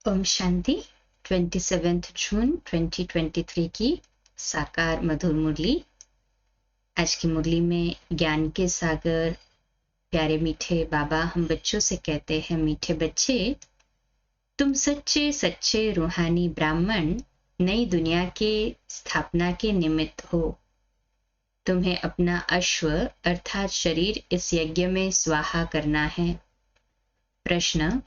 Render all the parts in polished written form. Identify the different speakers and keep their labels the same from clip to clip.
Speaker 1: ओम शांति। 27 जून 2023 की साकार मधुर मुरली। आज की मुरली में ज्ञान के सागर प्यारे मीठे बाबा हम बच्चों से कहते हैं, मीठे बच्चे, तुम सच्चे सच्चे रूहानी ब्राह्मण नई दुनिया के स्थापना के निमित्त हो। तुम्हें अपना अश्व अर्थात शरीर इस यज्ञ में स्वाहा करना है। प्रश्न: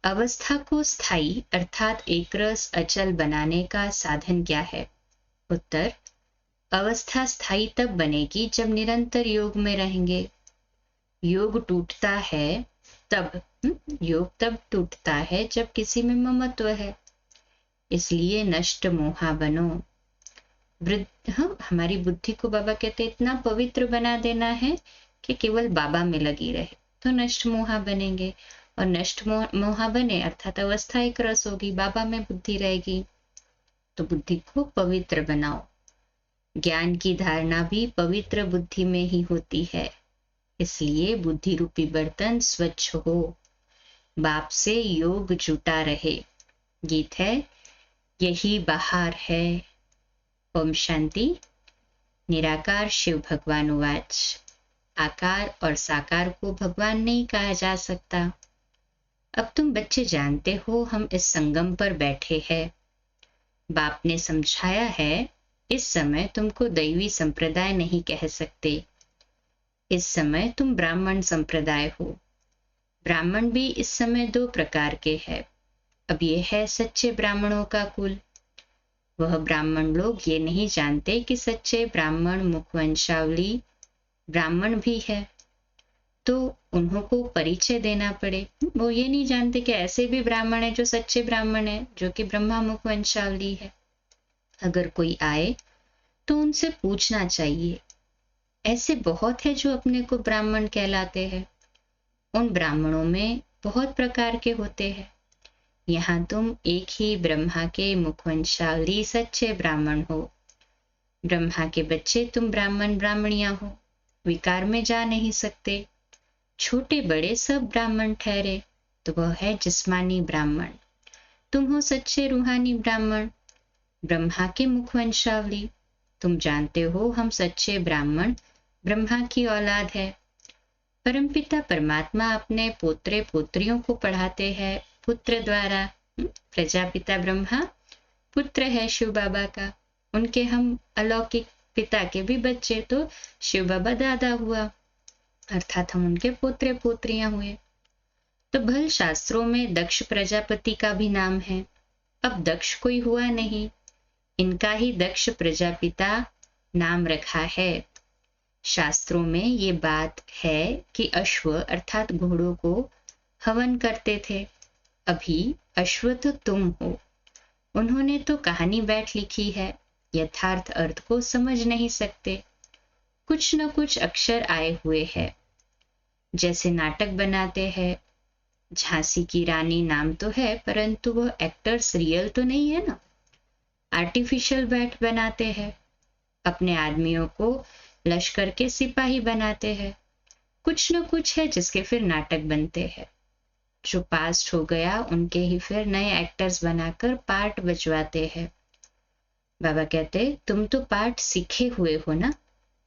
Speaker 1: अवस्था को स्थायी अर्थात एकरस अचल बनाने का साधन क्या है? उत्तर: अवस्था स्थायी तब बनेगी जब निरंतर योग में रहेंगे। योग टूटता है योग तब टूटता है जब किसी में ममत्व है। इसलिए नष्ट मोहा बनो। हमारी बुद्धि को बाबा कहते इतना पवित्र बना देना है कि केवल बाबा में लगी रहे, तो नष्ट मोहा बनेंगे। और नष्ट मोहा बने अर्थात अवस्था एक रस होगी, बाबा में बुद्धि रहेगी। तो बुद्धि को पवित्र बनाओ। ज्ञान की धारणा भी पवित्र बुद्धि में ही होती है। इसलिए बुद्धि रूपी बर्तन स्वच्छ हो, बाप से योग जुटा रहे। गीत है, यही बहार है। ओम शांति। निराकार शिव भगवान उवाच। आकार और साकार को भगवान नहीं कहा जा सकता। अब तुम बच्चे जानते हो हम इस संगम पर बैठे हैं। बाप ने समझाया है, इस समय तुमको दैवी संप्रदाय नहीं कह सकते। इस समय तुम ब्राह्मण संप्रदाय हो। ब्राह्मण भी इस समय दो प्रकार के हैं। अब ये है सच्चे ब्राह्मणों का कुल। वह ब्राह्मण लोग ये नहीं जानते कि सच्चे ब्राह्मण मुखवंशावली ब्राह्मण भी है, तो उनको परिचय देना पड़े। वो ये नहीं जानते कि ऐसे भी ब्राह्मण है जो सच्चे ब्राह्मण है, जो कि ब्रह्मा मुख वंशावली है। अगर कोई आए तो उनसे पूछना चाहिए। ऐसे बहुत है जो अपने को ब्राह्मण कहलाते हैं। उन ब्राह्मणों में बहुत प्रकार के होते हैं। यहाँ तुम एक ही ब्रह्मा के मुखवंशावली सच्चे ब्राह्मण हो। ब्रह्मा के बच्चे तुम ब्राह्मण ब्राह्मणियां हो, विकार में जा नहीं सकते। छोटे बड़े सब ब्राह्मण ठहरे, तो वह है जिस्मानी ब्राह्मण। तुम हो सच्चे रूहानी ब्राह्मण, ब्रह्मा के मुखवंशावली। तुम जानते हो हम सच्चे ब्राह्मण ब्रह्मा की औलाद है। परमपिता परमात्मा अपने पोत्रे पोत्रियों को पढ़ाते हैं पुत्र द्वारा। प्रजापिता ब्रह्मा पुत्र है शिव बाबा का। उनके हम अलौकिक पिता के भी बच्चे, तो शिव बाबा दादा हुआ, अर्थात हम उनके पोत्रे पोत्रियां हुए। तो भल शास्त्रों में दक्ष प्रजापति का भी नाम है। अब दक्ष कोई हुआ नहीं, इनका ही दक्ष प्रजापिता नाम रखा है। शास्त्रों में ये बात है कि अश्व अर्थात घोड़ों को हवन करते थे। अभी अश्व तो तुम हो। उन्होंने तो कहानी बैठ लिखी है, यथार्थ अर्थ को समझ नहीं सकते। कुछ न कुछ अक्षर आए हुए हैं। जैसे नाटक बनाते हैं, झांसी की रानी नाम तो है, परंतु वो एक्टर्स रियल तो नहीं है ना। आर्टिफिशियल बैट बनाते हैं। अपने आदमियों को लश्कर के सिपाही बनाते हैं। कुछ न कुछ है जिसके फिर नाटक बनते हैं। जो पास्ट हो गया उनके ही फिर नए एक्टर्स बनाकर पार्ट बजवाते हैं। बाबा कहते तुम तो पार्ट सीखे हुए हो ना।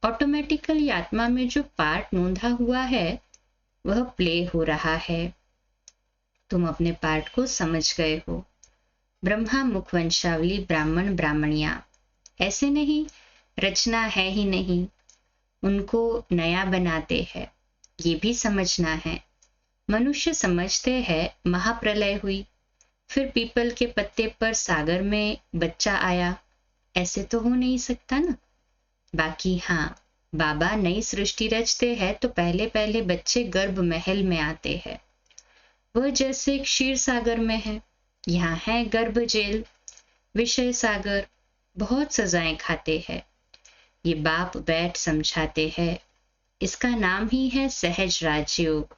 Speaker 1: ऑटोमेटिकली आत्मा में जो पार्ट नोंधा हुआ है वह प्ले हो रहा है। तुम अपने पार्ट को समझ गए हो। ब्रह्मा मुखवंशावली ब्राह्मण ब्राह्मणियां ऐसे नहीं, रचना है ही नहीं, उनको नया बनाते हैं। ये भी समझना है। मनुष्य समझते हैं महाप्रलय हुई, फिर पीपल के पत्ते पर सागर में बच्चा आया। ऐसे तो हो नहीं सकता ना। बाकी हाँ, बाबा नई सृष्टि रचते हैं तो पहले पहले बच्चे गर्भ महल में आते हैं। वह जैसे क्षीर सागर में है, यहाँ है गर्भ जेल, विषय सागर। बहुत सजाएं खाते हैं। ये बाप बैठ समझाते हैं। इसका नाम ही है सहज राजयोग।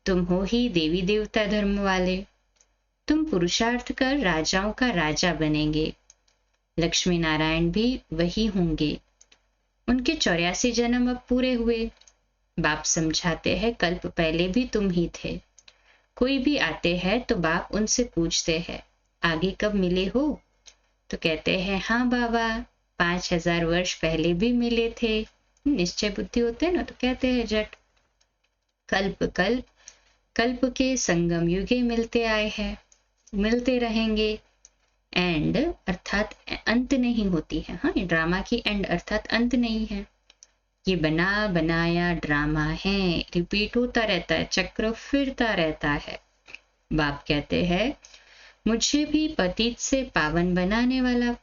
Speaker 1: तुम हो ही देवी देवता धर्म वाले। तुम पुरुषार्थ कर राजाओं का राजा बनेंगे। लक्ष्मी नारायण भी वही होंगे। उनके 84 जन्म अब पूरे हुए। बाप समझाते हैं कल्प पहले भी तुम ही थे। कोई भी आते हैं तो बाप उनसे पूछते हैं, आगे कब मिले हो? तो कहते हैं, हाँ बाबा, 5000 वर्ष पहले भी मिले थे। निश्चय बुद्धि होते हैं ना, तो कहते हैं जट, कल्प कल्प कल्प के संगम युगे मिलते आए हैं, मिलते रहेंगे। एंड अर्थात अंत नहीं होती है। हाँ, ये ड्रामा की एंड अर्थात अंत नहीं है। ये बना बनाया ड्रामा है, रिपीट होता रहता है, चक्र फिरता रहता है। बाप कहते हैं, मुझे भी पतित से पावन बनाने वाला,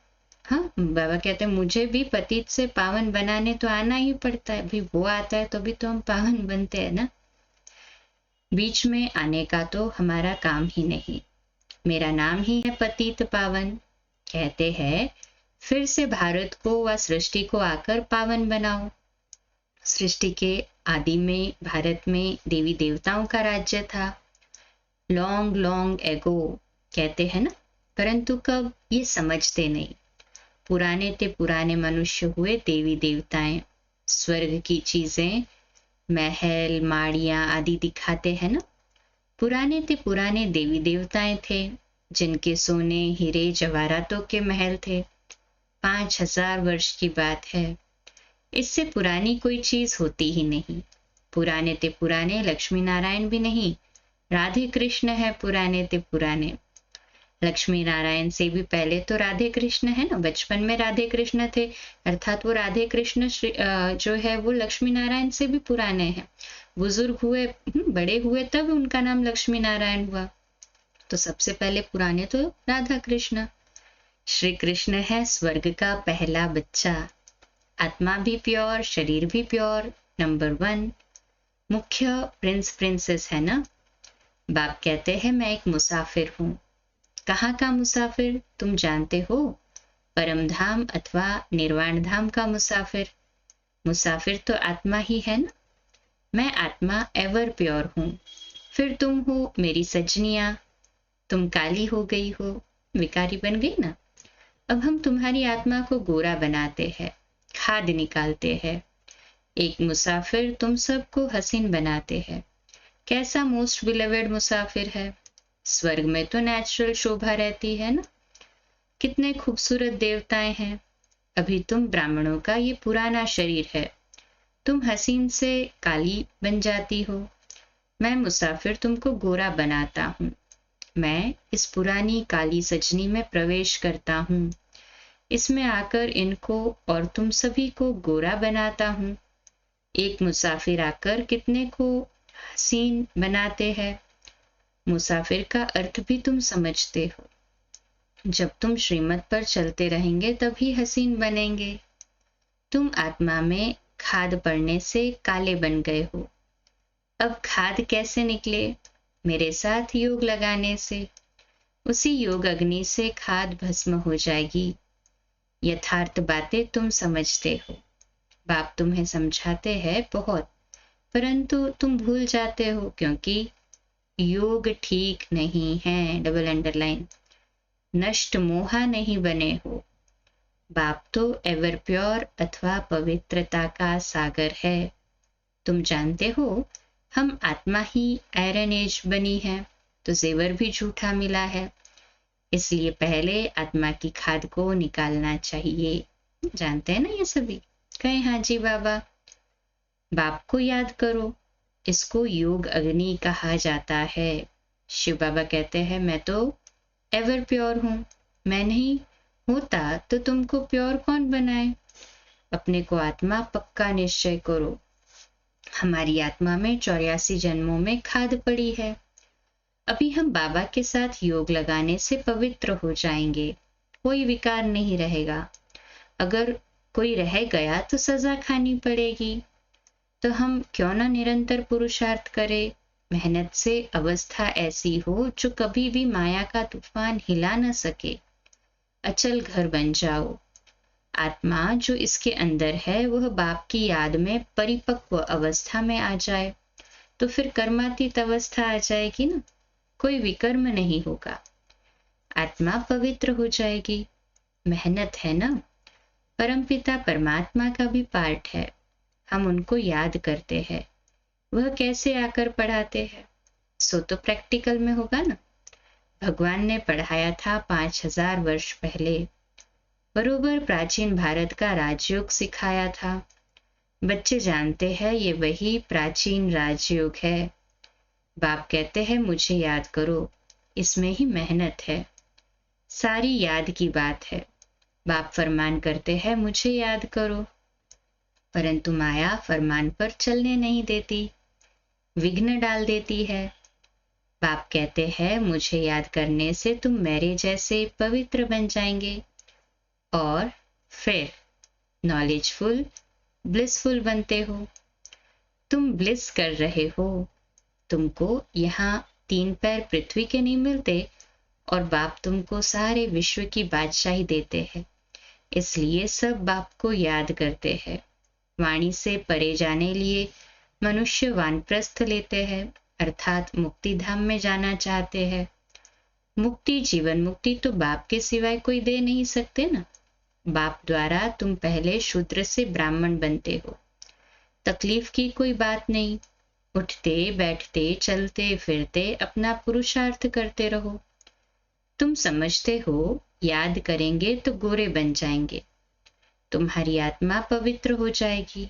Speaker 1: हाँ बाबा कहते हैं मुझे भी पतित से पावन बनाने तो आना ही पड़ता है। भी वो आता है तो भी तो हम पावन बनते हैं ना। बीच में आने का तो हमारा काम ही नहीं। मेरा नाम ही है पतित पावन। कहते हैं, फिर से भारत को व सृष्टि को आकर पावन बनाओ। सृष्टि के आदि में भारत में देवी देवताओं का राज्य था, लॉन्ग लॉन्ग एगो कहते हैं ना। परंतु कब, ये समझते नहीं। पुराने ते पुराने मनुष्य हुए देवी देवताएं, स्वर्ग की चीजें, महल माड़ियां आदि दिखाते हैं ना। पुराने ते पुराने देवी देवताएं थे, जिनके सोने हीरे जवाहरातों के महल थे। 5000 वर्ष की बात है। इससे पुरानी कोई चीज होती ही नहीं। पुराने ते पुराने लक्ष्मी नारायण भी नहीं, राधे कृष्ण है पुराने ते पुराने। लक्ष्मी नारायण से भी पहले तो राधे कृष्ण है ना। बचपन में राधे कृष्ण थे, अर्थात वो राधे कृष्ण जो है वो लक्ष्मी नारायण से भी पुराने हैं। बुजुर्ग हुए, बड़े हुए, तब उनका नाम लक्ष्मी नारायण हुआ। तो सबसे पहले पुराने तो राधा कृष्ण। श्री कृष्ण है स्वर्ग का पहला बच्चा। आत्मा भी प्योर, शरीर भी प्योर, नंबर 1। मुख्य प्रिंस प्रिंसेस है ना। बाप कहते हैं, मैं एक मुसाफिर हूँ। कहाँ का मुसाफिर तुम जानते हो? परम धाम अथवा निर्वाण धाम का मुसाफिर। मुसाफिर तो आत्मा ही है ना। मैं आत्मा एवर प्योर हूँ। फिर तुम हो मेरी सजनिया। तुम काली हो गई हो, विकारी बन गई ना। अब हम तुम्हारी आत्मा को गोरा बनाते हैं, खाद निकालते हैं। एक मुसाफिर तुम सबको हसीन बनाते हैं। कैसा मोस्ट बिलवेड मुसाफिर है। स्वर्ग में तो नेचुरल शोभा रहती है ना। कितने खूबसूरत देवताएं हैं। अभी तुम ब्राह्मणों का ये पुराना शरीर है, तुम हसीन से काली बन जाती हो। मैं मुसाफिर तुमको गोरा बनाता हूँ। मैं इस पुरानी काली सजनी में प्रवेश करता हूँ। इसमें आकर इनको और तुम सभी को गोरा बनाता हूँ। एक मुसाफिर आकर कितने को हसीन बनाते हैं। मुसाफिर का अर्थ भी तुम समझते हो। जब तुम श्रीमत पर चलते रहेंगे तभी हसीन बनेंगे। तुम आत्मा में खाद पड़ने से काले बन गए हो। अब खाद कैसे निकले? मेरे साथ योग लगाने से। उसी योग अग्नि से खाद भस्म हो जाएगी। यथार्थ बातें तुम समझते हो। बाप तुम्हें समझाते हैं बहुत, परंतु तुम भूल जाते हो, क्योंकि योग ठीक नहीं है। Double underline. नष्ट मोहा नहीं बने हो। बाप तो एवर प्योर अथवा पवित्रता का सागर है। तुम जानते हो, हम आत्मा ही आयरन एज बनी है, तो जेवर भी झूठा मिला है। इसलिए पहले आत्मा की खाद को निकालना चाहिए। जानते हैं ना ये सभी? कहे हाँ जी बाबा। बाप को याद करो। इसको योग अग्नि कहा जाता है। शिव बाबा कहते हैं, मैं तो एवर प्योर हूँ। मैं नहीं होता तो तुमको प्योर कौन बनाए? अपने को आत्मा पक्का निश्चय करो। हमारी आत्मा में 84 जन्मों में खाद पड़ी है। अभी हम बाबा के साथ योग लगाने से पवित्र हो जाएंगे। कोई विकार नहीं रहेगा। अगर कोई रह गया तो सजा खानी पड़ेगी। तो हम क्यों ना निरंतर पुरुषार्थ करें। मेहनत से अवस्था ऐसी हो जो कभी भी माया का तूफान हिला न सके। अचल घर बन जाओ। आत्मा जो इसके अंदर है वह बाप की याद में परिपक्व अवस्था में आ जाए, तो फिर कर्मातीत अवस्था आ जाएगी ना। कोई विकर्म नहीं होगा। आत्मा पवित्र हो जाएगी। मेहनत है ना। परमपिता परमात्मा का भी पार्ट है। हम उनको याद करते हैं। वह कैसे आकर पढ़ाते हैं। सो तो प्रैक्टिकल में होगा ना। भगवान ने पढ़ाया था 5000 वर्ष पहले, बरोबर प्राचीन भारत का राजयोग सिखाया था। बच्चे जानते हैं ये वही प्राचीन राजयोग है। बाप कहते हैं मुझे याद करो, इसमें ही मेहनत है, सारी याद की बात है। बाप फरमान करते हैं मुझे याद करो, परंतु माया फरमान पर चलने नहीं देती, विघ्न डाल देती है। बाप कहते हैं मुझे याद करने से तुम मेरे जैसे पवित्र बन जाएंगे और फिर नॉलेजफुल, ब्लिसफुल बनते हो। तुम ब्लिस कर रहे हो, तुमको यहाँ 3 पैर पृथ्वी के नहीं मिलते और बाप तुमको सारे विश्व की बादशाही देते हैं, इसलिए सब बाप को याद करते हैं। वाणी से परे जाने लिए मनुष्य वानप्रस्थ लेते हैं, अर्थात मुक्ति धाम में जाना चाहते हैं। मुक्ति, जीवन मुक्ति तो बाप के सिवाय कोई दे नहीं सकते ना। बाप द्वारा तुम पहले शूद्र से ब्राह्मण बनते हो, तकलीफ की कोई बात नहीं। उठते बैठते चलते फिरते अपना पुरुषार्थ करते रहो। तुम समझते हो याद करेंगे तो गोरे बन जाएंगे, तुम्हारी आत्मा पवित्र हो जाएगी।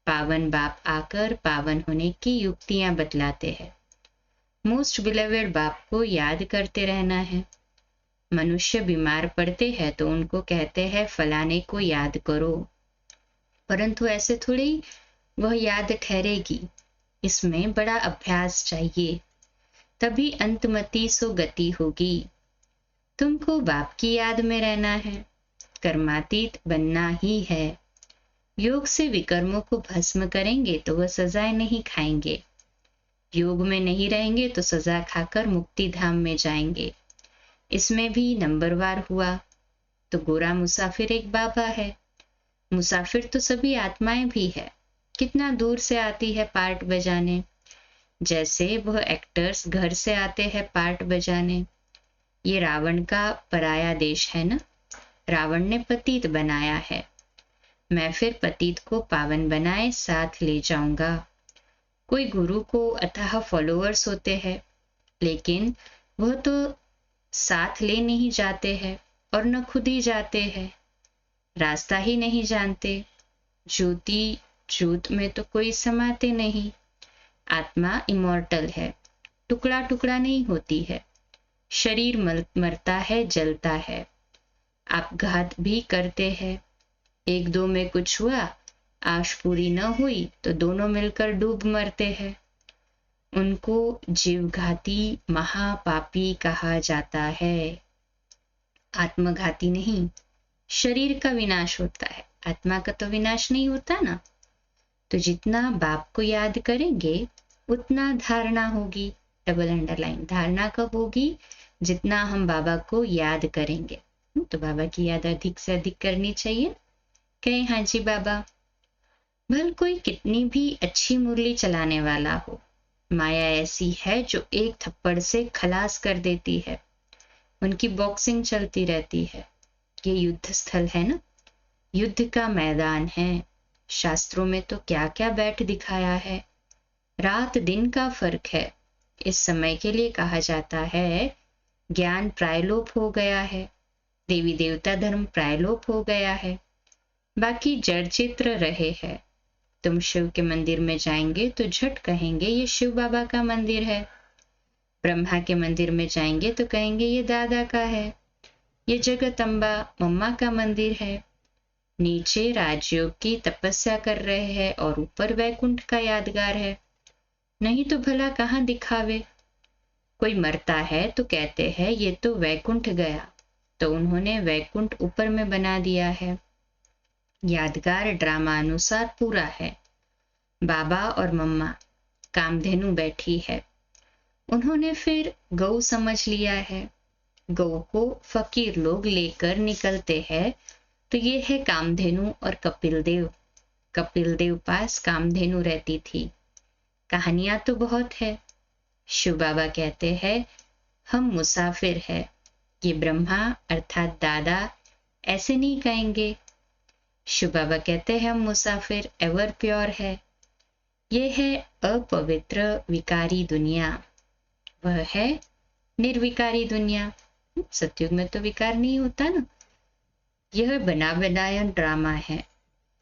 Speaker 1: पावन बाप आकर पावन होने की युक्तियां बतलाते हैं। मोस्ट बिलवेड बाप को याद करते रहना है। मनुष्य बीमार पड़ते हैं तो उनको कहते हैं फलाने को याद करो, परंतु ऐसे थोड़ी वह याद ठहरेगी, इसमें बड़ा अभ्यास चाहिए, तभी अंतमति सो गति होगी। तुमको बाप की याद में रहना है, कर्मातीत बनना ही है। योग से विकर्मों को भस्म करेंगे तो वह सजाएं नहीं खाएंगे। योग में नहीं रहेंगे तो सजा खाकर मुक्ति धाम में जाएंगे। इसमें भी नंबरवार हुआ तो गोरा मुसाफिर एक बाबा है। मुसाफिर तो सभी आत्माएं भी है, कितना दूर से आती है पार्ट बजाने, जैसे वह एक्टर्स घर से आते हैं पार्ट बजाने। ये रावण का पराया देश है ना, रावण ने पतित बनाया है, मैं फिर पतित को पावन बनाए साथ ले जाऊंगा। कोई गुरु को अथाह फॉलोअर्स होते हैं, लेकिन वह तो साथ ले नहीं जाते हैं और न खुद ही जाते हैं, रास्ता ही नहीं जानते। ज्योति ज्योत में तो कोई समाते नहीं। आत्मा इमॉर्टल है, टुकड़ा टुकड़ा नहीं होती है। शरीर मरता है, जलता है, आपघात भी करते हैं। एक दो में कुछ हुआ, आश पूरी न हुई तो दोनों मिलकर डूब मरते हैं। उनको जीवघाती महापापी कहा जाता है, आत्मघाती नहीं। शरीर का विनाश होता है, आत्मा का तो विनाश नहीं होता ना। तो जितना बाप को याद करेंगे उतना धारणा होगी। डबल अंडरलाइन, धारणा कब होगी? जितना हम बाबा को याद करेंगे। तो बाबा की याद अधिक से अधिक करनी चाहिए। कहे हाँ जी बाबा। भल कोई कितनी भी अच्छी मुरली चलाने वाला हो, माया ऐसी है जो एक थप्पड़ से खलास कर देती है। उनकी बॉक्सिंग चलती रहती है। ये युद्ध स्थल है ना, युद्ध का मैदान है। शास्त्रों में तो क्या क्या बैठ दिखाया है। रात दिन का फर्क है। इस समय के लिए कहा जाता है ज्ञान प्रायलोप हो गया है, देवी देवता धर्म प्रायलोप हो गया है, बाकी जड़ चित्र रहे हैं। तुम शिव के मंदिर में जाएंगे तो झट कहेंगे ये शिव बाबा का मंदिर है। ब्रह्मा के मंदिर में जाएंगे तो कहेंगे ये दादा का है। ये जगदम्बा मम्मा का मंदिर है। नीचे राजयोग की तपस्या कर रहे हैं और ऊपर वैकुंठ का यादगार है। नहीं तो भला कहाँ दिखावे। कोई मरता है तो कहते हैं ये तो वैकुंठ गया, तो उन्होंने वैकुंठ ऊपर में बना दिया है। यादगार ड्रामा अनुसार पूरा है। बाबा और मम्मा कामधेनु बैठी है, उन्होंने फिर गौ समझ लिया है। गौ को फकीर लोग लेकर निकलते हैं तो ये है कामधेनु और कपिल देव। कपिल देव पास कामधेनु रहती थी। कहानियां तो बहुत है। शिव बाबा कहते हैं हम मुसाफिर है। ये ब्रह्मा अर्थात दादा ऐसे नहीं कहेंगे। शिव बाबा कहते हैं हम मुसाफिर एवर प्योर है। ये है अपवित्र विकारी दुनिया। वह है निर्विकारी दुनिया। सतयुग में तो विकार नहीं होता ना। यह बना बनाया ड्रामा है।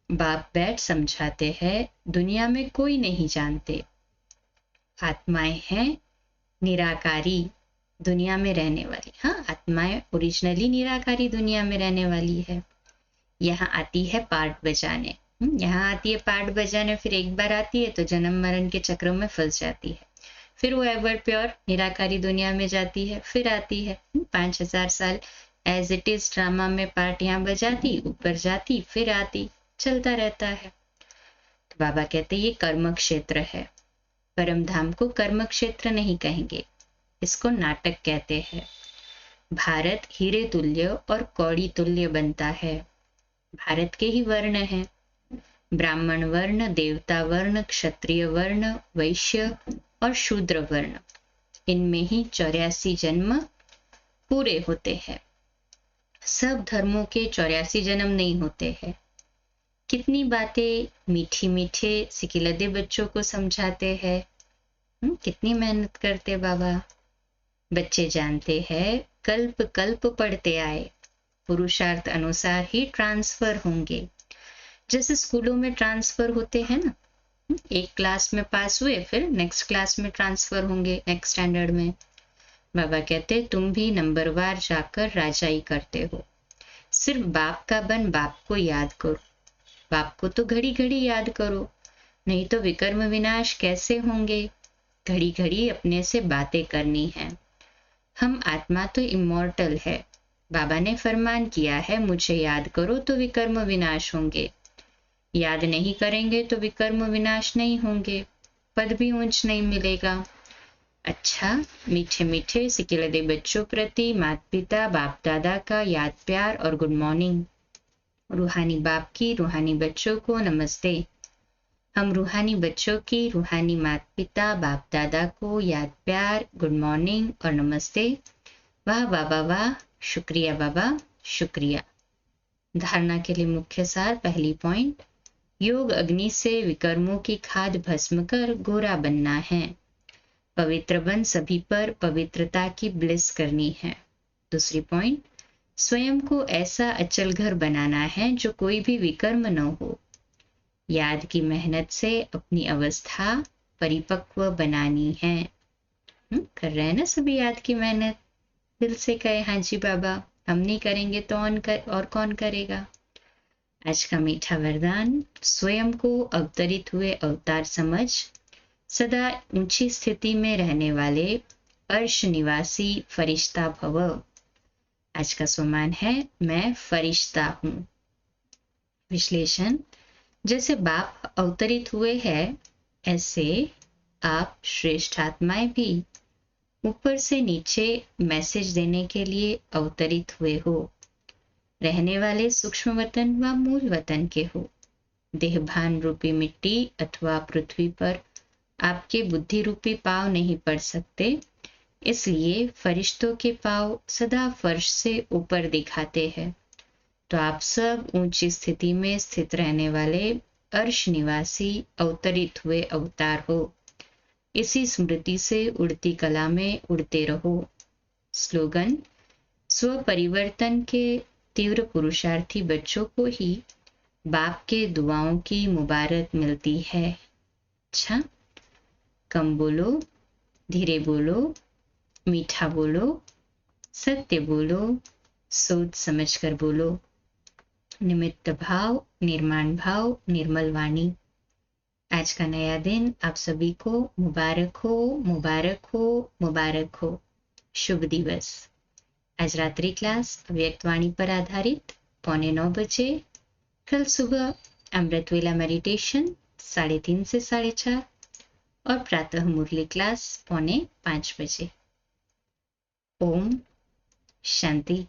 Speaker 1: बाप बैठ समझाते हैं, दुनिया में कोई नहीं जानते। आत्माएं हैं निराकारी दुनिया में रहने वाली। हाँ, आत्माएं ओरिजिनली निराकारी दुनिया में रहने वाली है। यहाँ आती है पार्ट बजाने। यहाँ आती है पार्ट बजाने, फिर एक बार आती है तो जन्म मरण के चक्रों में फंस जाती है। फिर वो एवर प्योर निराकारी दुनिया में जाती है, फिर आती है 5000 साल एज इट इज ड्रामा में पार्ट यहाँ बजाती, ऊपर जाती, फिर आती, चलता रहता है। तो बाबा कहते ये कर्म क्षेत्र है। परम धाम को कर्म क्षेत्र नहीं कहेंगे, इसको नाटक कहते हैं। भारत हीरे तुल्य और कौड़ी तुल्य बनता है। भारत के ही वर्ण हैं, ब्राह्मण वर्ण, देवता वर्ण, क्षत्रिय वर्ण, वैश्य और शूद्र वर्ण। इनमें ही 84 जन्म पूरे होते हैं। सब धर्मों के 84 जन्म नहीं होते हैं। कितनी बातें मीठी मीठे सिकिलदे बच्चों को समझाते हैं। कितनी मेहनत करते बाबा। बच्चे जानते हैं कल्प कल्प पढ़ते आए, पुरुषार्थ अनुसार ही ट्रांसफर होंगे। जैसे स्कूलों में ट्रांसफर होते हैं ना, एक क्लास में पास हुए फिर नेक्स्ट क्लास में ट्रांसफर होंगे, नेक्स्ट स्टैंडर्ड में। बाबा कहते तुम भी नंबरवार जाकर राजाई करते हो। सिर्फ बाप का बन बाप को याद करो। बाप को तो घड़ी घड़ी याद करो, नहीं तो विकर्म विनाश कैसे होंगे। घड़ी घड़ी अपने से बातें करनी है। हम आत्मा तो इमॉर्टल है। बाबा ने फरमान किया है मुझे याद करो तो विकर्म विनाश होंगे। याद नहीं करेंगे तो विकर्म विनाश नहीं होंगे, पद भी ऊंच नहीं मिलेगा। अच्छा, मीठे मीठे सिकिलदे बच्चों प्रति माता पिता बाप दादा का याद प्यार और गुड मॉर्निंग। रूहानी बाप की रूहानी बच्चों को नमस्ते। हम रूहानी बच्चों की रूहानी माता पिता बाप दादा को याद प्यार, गुड मॉर्निंग और नमस्ते। वाह बाबा वाह, शुक्रिया बाबा शुक्रिया। धारणा के लिए मुख्य सार। पहली पॉइंट, योग अग्नि से विकर्मों की खाद भस्म कर गोरा बनना है। पवित्र बन सभी पर पवित्रता की ब्लिस करनी है। दूसरी पॉइंट, स्वयं को ऐसा अचल घर बनाना है जो कोई भी विकर्म न हो। याद की मेहनत से अपनी अवस्था परिपक्व बनानी है। कर रहे हैं ना सभी याद की मेहनत। दिल से कहे हाँ जी बाबा, हम नहीं करेंगे तो और कौन करेगा। आज का मीठा वरदान, स्वयं को अवतरित हुए अवतार समझ सदा ऊंची स्थिति में रहने वाले अर्श निवासी फरिश्ता भव। आज का स्वमान है मैं फरिश्ता हूं। विश्लेषण, जैसे बाप अवतरित हुए हैं ऐसे आप श्रेष्ठ आत्माएं भी ऊपर से नीचे मैसेज देने के लिए अवतरित हुए हो। रहने वाले सूक्ष्म वतन व मूल वतन के हो। देहभान रूपी मिट्टी अथवा पृथ्वी पर आपके बुद्धि रूपी पांव नहीं पड़ सकते, इसलिए फरिश्तों के पांव सदा फर्श से ऊपर दिखाते हैं। तो आप सब ऊंची स्थिति में स्थित रहने वाले अर्श निवासी अवतरित हुए अवतार हो। इसी स्मृति से उड़ती कला में उड़ते रहो। स्लोगन, स्व परिवर्तन के तीव्र पुरुषार्थी बच्चों को ही बाप के दुआओं की मुबारक मिलती है। अच्छा, कम बोलो, धीरे बोलो, मीठा बोलो, सत्य बोलो, सोच समझ कर बोलो। निमित्त भाव, निर्माण भाव, निर्मल वाणी। आज का नया दिन आप सभी को मुबारक हो, मुबारक हो, मुबारक हो। शुभ दिवस। आज रात्रि क्लास अव्यक्तवाणी पर आधारित 8:45 बजे। कल सुबह अमृतवेला मेडिटेशन 3:30 से 4:30 और प्रातः मुरली क्लास 4:45 बजे। ओम शांति।